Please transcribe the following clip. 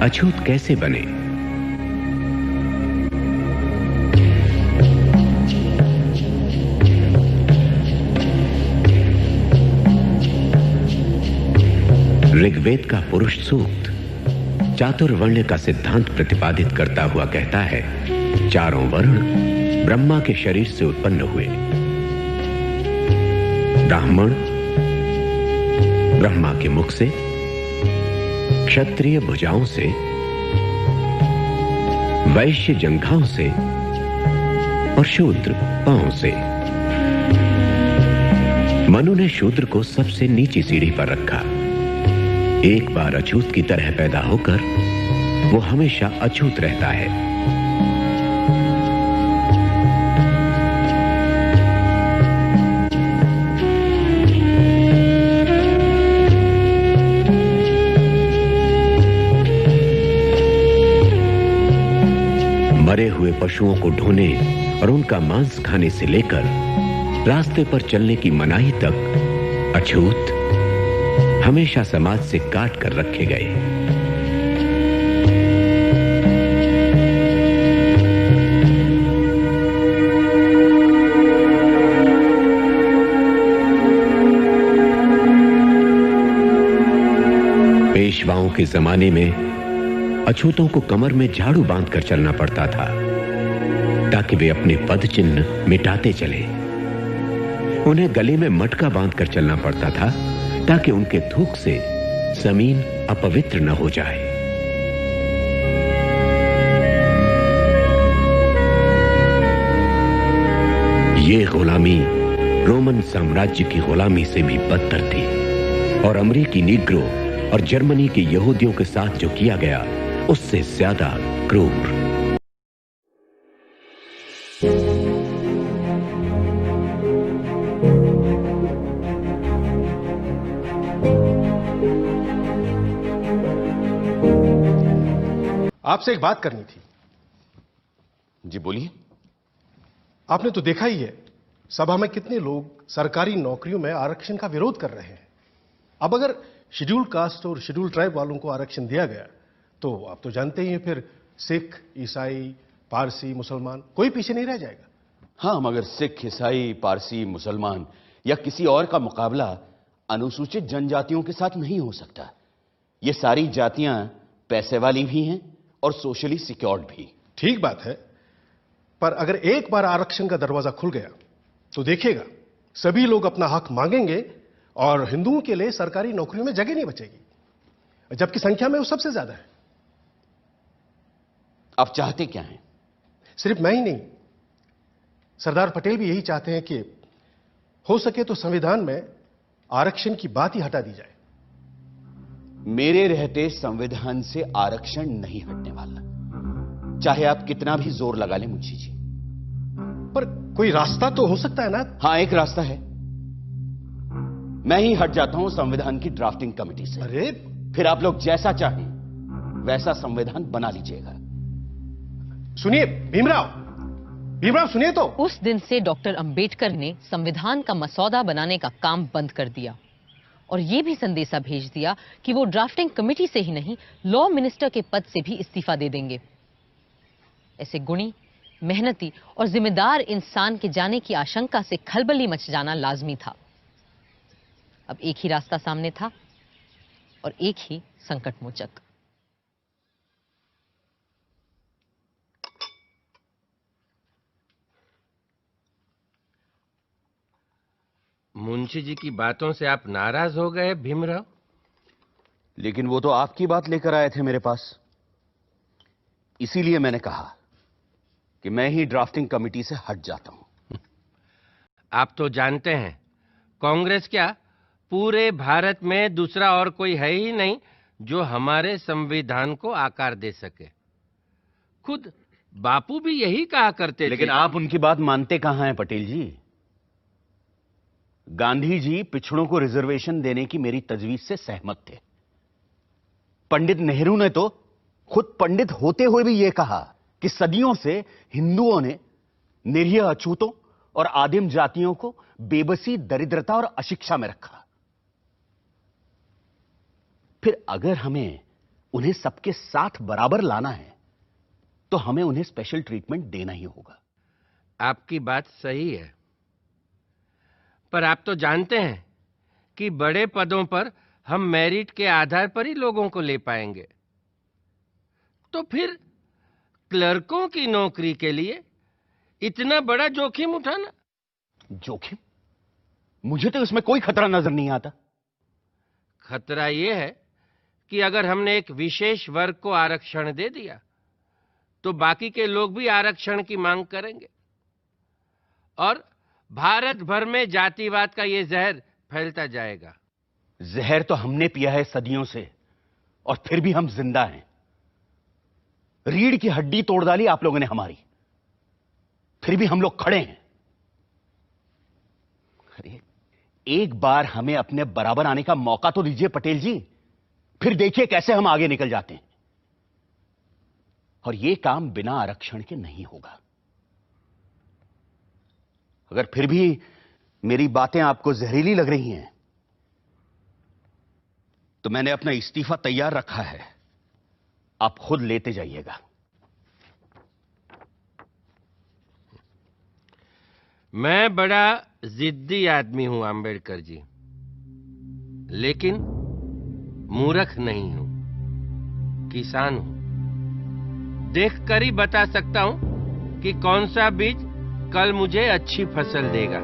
अछूत कैसे बने? ऋग्वेद का पुरुष सूक्त चातुर्वर्ण्य का सिद्धांत प्रतिपादित करता हुआ कहता है, चारों वर्ण ब्रह्मा के शरीर से उत्पन्न हुए। ब्राह्मण ब्रह्मा के मुख से, क्षत्रिय भुजाओं से, वैश्य जंघाओं से और शूद्र पांवों से। मनु ने शूद्र को सबसे नीची सीढ़ी पर रखा। एक बार अछूत की तरह पैदा होकर वो हमेशा अछूत रहता है। मरे हुए पशुओं को ढोने और उनका मांस खाने से लेकर रास्ते पर चलने की मनाही तक अछूत हमेशा समाज से काट कर रखे गए। पेशवाओं के जमाने में अछूतों को कमर में झाड़ू बांधकर चलना पड़ता था ताकि वे अपने पद चिन्ह मिटाते चले। उन्हें गले में मटका बांधकर चलना पड़ता था ताकि उनके थूक से जमीन अपवित्र न हो जाए। ये गुलामी रोमन साम्राज्य की गुलामी से भी बदतर थी और अमेरिकी नीग्रो और जर्मनी के यहूदियों के साथ जो किया गया उससे ज्यादा क्रूर। आपसे एक बात करनी थी। जी बोलिए। आपने तो देखा ही है सभा में कितने लोग सरकारी नौकरियों में आरक्षण का विरोध कर रहे हैं। अब अगर शेड्यूल कास्ट और शेड्यूल ट्राइब वालों को आरक्षण दिया गया तो आप तो जानते ही हैं फिर सिख, ईसाई, पारसी, मुसलमान कोई पीछे नहीं रह जाएगा। हाँ, मगर सिख, ईसाई, पारसी, मुसलमान या किसी और का मुकाबला अनुसूचित जनजातियों के साथ नहीं हो सकता। ये सारी जातियां पैसे वाली भी हैं और सोशली सिक्योर्ड भी। ठीक बात है, पर अगर एक बार आरक्षण का दरवाजा खुल गया तो देखिएगा सभी लोग अपना हक मांगेंगे और हिंदुओं के लिए सरकारी नौकरियों में जगह नहीं बचेगी, जबकि संख्या में वो सबसे ज्यादा है। आप चाहते क्या हैं? सिर्फ मैं ही नहीं, सरदार पटेल भी यही चाहते हैं कि हो सके तो संविधान में आरक्षण की बात ही हटा दी जाए। मेरे रहते संविधान से आरक्षण नहीं हटने वाला, चाहे आप कितना भी जोर लगा लें मुंशी जी। पर कोई रास्ता तो हो सकता है ना? हां, एक रास्ता है। मैं ही हट जाता हूं संविधान की ड्राफ्टिंग कमेटी से। अरे फिर आप लोग जैसा चाहें वैसा संविधान बना लीजिएगा। सुनिए भीमराव सुनिए तो। उस दिन से डॉक्टर अंबेडकर ने संविधान का मसौदा बनाने का काम बंद कर दिया और यह भी संदेशा भेज दिया कि वो ड्राफ्टिंग कमेटी से ही नहीं, लॉ मिनिस्टर के पद से भी इस्तीफा दे देंगे। ऐसे गुणी, मेहनती और जिम्मेदार इंसान के जाने की आशंका से खलबली मच जाना लाजमी था। अब एक ही रास्ता सामने था और एक ही संकट मोचक। मुंशी जी की बातों से आप नाराज हो गए भीमराव? लेकिन वो तो आपकी बात लेकर आए थे मेरे पास, इसीलिए मैंने कहा कि मैं ही ड्राफ्टिंग कमेटी से हट जाता हूं। आप तो जानते हैं कांग्रेस क्या पूरे भारत में दूसरा और कोई है ही नहीं जो हमारे संविधान को आकार दे सके। खुद बापू भी यही कहा करते थे। लेकिन आप उनकी बात मानते कहां हैं पटेल जी? गांधी जी पिछड़ों को रिजर्वेशन देने की मेरी तजवीज से सहमत थे। पंडित नेहरू ने तो खुद पंडित होते हुए भी यह कहा कि सदियों से हिंदुओं ने निरीह अछूतों और आदिम जातियों को बेबसी, दरिद्रता और अशिक्षा में रखा। फिर अगर हमें उन्हें सबके साथ बराबर लाना है तो हमें उन्हें स्पेशल ट्रीटमेंट देना ही होगा। आपकी बात सही है, पर आप तो जानते हैं कि बड़े पदों पर हम मेरिट के आधार पर ही लोगों को ले पाएंगे। तो फिर क्लर्कों की नौकरी के लिए इतना बड़ा जोखिम उठाना? जोखिम? मुझे तो इसमें कोई खतरा नजर नहीं आता। खतरा यह है कि अगर हमने एक विशेष वर्ग को आरक्षण दे दिया तो बाकी के लोग भी आरक्षण की मांग करेंगे और भारत भर में जातिवाद का यह जहर फैलता जाएगा। जहर तो हमने पिया है सदियों से और फिर भी हम जिंदा हैं। रीढ़ की हड्डी तोड़ डाली आप लोगों ने हमारी, फिर भी हम लोग खड़े हैं। अरे एक बार हमें अपने बराबर आने का मौका तो दीजिए पटेल जी, फिर देखिए कैसे हम आगे निकल जाते हैं। और यह काम बिना आरक्षण के नहीं होगा। अगर फिर भी मेरी बातें आपको जहरीली लग रही हैं तो मैंने अपना इस्तीफा तैयार रखा है, आप खुद लेते जाइएगा। मैं बड़ा जिद्दी आदमी हूं अंबेडकर जी, लेकिन मूर्ख नहीं हूं, किसान हूं। देखकर ही बता सकता हूं कि कौन सा बीज कल मुझे अच्छी फसल देगा।